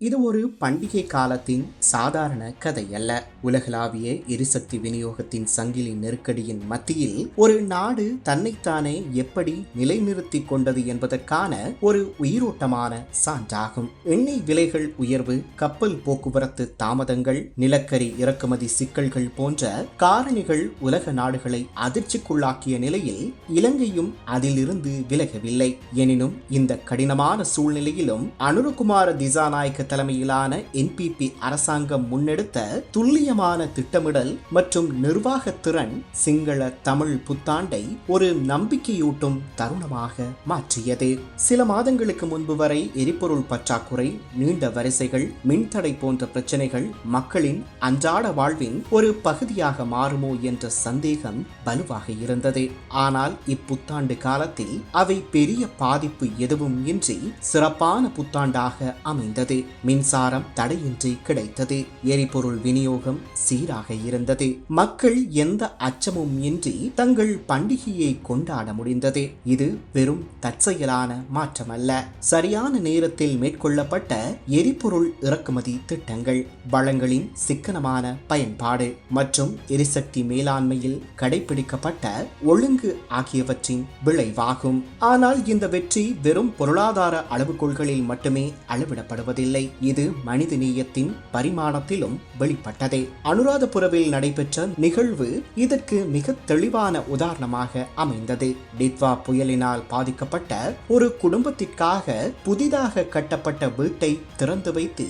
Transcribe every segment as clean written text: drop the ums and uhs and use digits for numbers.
இது ஒரு பண்டிகை காலத்தின் சாதாரண கதை அல்ல. உலகளாவிய எரிசக்தி விநியோகத்தின் சங்கிலி நெருக்கடியின் மத்தியில் ஒரு நாடு தன்னைத்தானே எப்படி நிலைநிறுத்தி கொண்டது என்பதற்கான ஒரு உயிரோட்டமான சான்றாகும். எண்ணெய் விலைகள் உயர்வு, கப்பல் போக்குவரத்து தாமதங்கள், நிலக்கரி இறக்குமதி சிக்கல்கள் போன்ற காரணிகள் உலக நாடுகளை அதிர்ச்சிக்குள்ளாக்கிய நிலையில் இலங்கையும் அதிலிருந்து விலகவில்லை. எனினும் இந்த கடினமான சூழ்நிலையிலும் அனுரகுமார திசாநாயக்க தலைமையிலான NPP அரசாங்கம் முன்னெடுத்த துல்லியமான திட்டமிடல் மற்றும் நிர்வாக திறன் சிங்கள தமிழ் புத்தாண்டை ஒரு நம்பிக்கையூட்டும் தருணமாக மாற்றியது. சில மாதங்களுக்கு முன்பு வரை எரிபொருள் பற்றாக்குறை, நீண்ட வரிசைகள், மின்தடை போன்ற பிரச்சனைகள் மக்களின் அன்றாட வாழ்வின் ஒரு பகுதியாக மாறுமோ என்ற சந்தேகம் வலுவாக இருந்தது. ஆனால் இப்புத்தாண்டு காலத்தில் அவை பெரிய பாதிப்பு எதுவும் இன்றி சிறப்பான புத்தாண்டாக அமைந்தது. மின்சாரம் தடையின்றி கிடைத்தது. எரிபொருள் விநியோகம் சீராக இருந்தது. மக்கள் எந்த அச்சமும் இன்றி தங்கள் பண்டிகையை கொண்டாட முடிந்தது. இது வெறும் தற்செயலான மாற்றமல்ல, சரியான நேரத்தில் மேற்கொள்ளப்பட்ட எரிபொருள் இறக்குமதி திட்டங்கள், வளங்களின் சிக்கனமான பயன்பாடு மற்றும் எரிசக்தி மேலாண்மையில் கடைபிடிக்கப்பட்ட ஒழுங்கு ஆகியவற்றின் விளைவாகும். ஆனால் இந்த வெற்றி வெறும் பொருளாதார அளவுகோல்களில் மட்டுமே அளவிடப்படுவதில்லை. இது மனிதநேயத்தின் பரிமாணத்திலும் வெளிப்பட்டது. அனுராதபுரவில் நடைபெற்ற நிகழ்வு இதற்கு மிக தெளிவான உதாரணமாக அமைந்தது. டிட்வா புயலினால் பாதிக்கப்பட்ட ஒரு குடும்பத்திற்காக புதிதாக கட்டப்பட்ட வீட்டை திறந்து வைத்து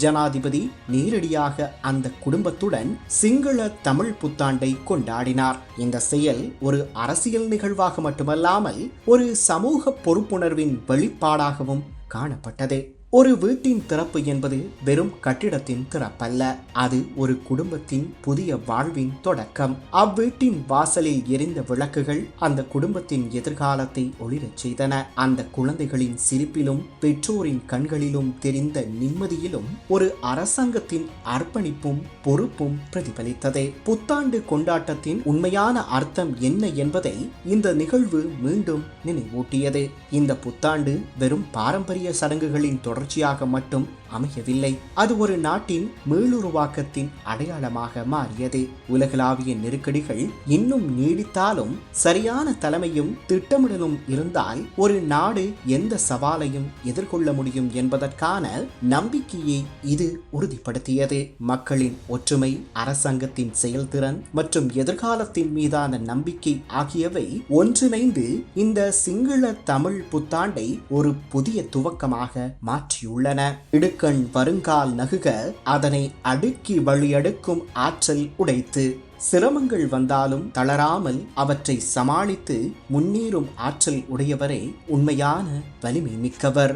ஜனாதிபதி நேரடியாக அந்த குடும்பத்துடன் சிங்கள தமிழ் புத்தாண்டை கொண்டாடினார். இந்த செயல் ஒரு அரசியல் நிகழ்வாக மட்டுமல்லாமல் ஒரு சமூக பொறுப்புணர்வின் வெளிப்பாடாகவும் காணப்பட்டது. ஒரு வீட்டின் திறப்பு என்பது வெறும் கட்டிடத்தின் திறப்பல்ல, அது ஒரு குடும்பத்தின் புதிய வாழ்வின் தொடக்கம். அவ்வீட்டின் வாசலில் எரிந்த விளக்குகள் அந்த குடும்பத்தின் எதிர்காலத்தை ஒளிரச் செய்தன. அந்த குழந்தைகளின் சிரிப்பிலும் பெற்றோரின் கண்களிலும் தெரிந்த நிம்மதியிலும் ஒரு அரசாங்கத்தின் அர்ப்பணிப்பும் பொறுப்பும் பிரதிபலித்தது. புத்தாண்டு கொண்டாட்டத்தின் உண்மையான அர்த்தம் என்ன என்பதை இந்த நிகழ்வு மீண்டும் நினைவூட்டியது. இந்த புத்தாண்டு வெறும் பாரம்பரிய சடங்குகளின் தொடர்ச்சியாக மட்டும் அமையவில்லை, அது ஒரு நாட்டின் மீளுருவாக்கத்தின் அடையாளமாக மாறியது. உலகளாவிய நெருக்கடிகள் இன்னும் நீடித்தாலும் சரியான தலைமையும் திட்டமிடலும் இருந்தால் ஒரு நாடு எந்த சவாலையும் எதிர்கொள்ள முடியும் என்பதற்கான நம்பிக்கையை இது உறுதிப்படுத்தியது. மக்களின் ஒற்றுமை, அரசாங்கத்தின் செயல்திறன் மற்றும் எதிர்காலத்தின் மீதான நம்பிக்கை ஆகியவை ஒன்றிணைந்து இந்த சிங்கள தமிழ் புத்தாண்டை ஒரு புதிய துவக்கமாக மாற்றியுள்ளன. இடுக்கண் வருங்கால் நகுக, அதனை அடுக்கி வழியடுக்கும் ஆற்றல் உடைத்து. சிரமங்கள் வந்தாலும் தளராமல் அவற்றை சமாளித்து முன்னேறும் ஆற்றல் உடையவரே உண்மையான வலிமை மிக்கவர்.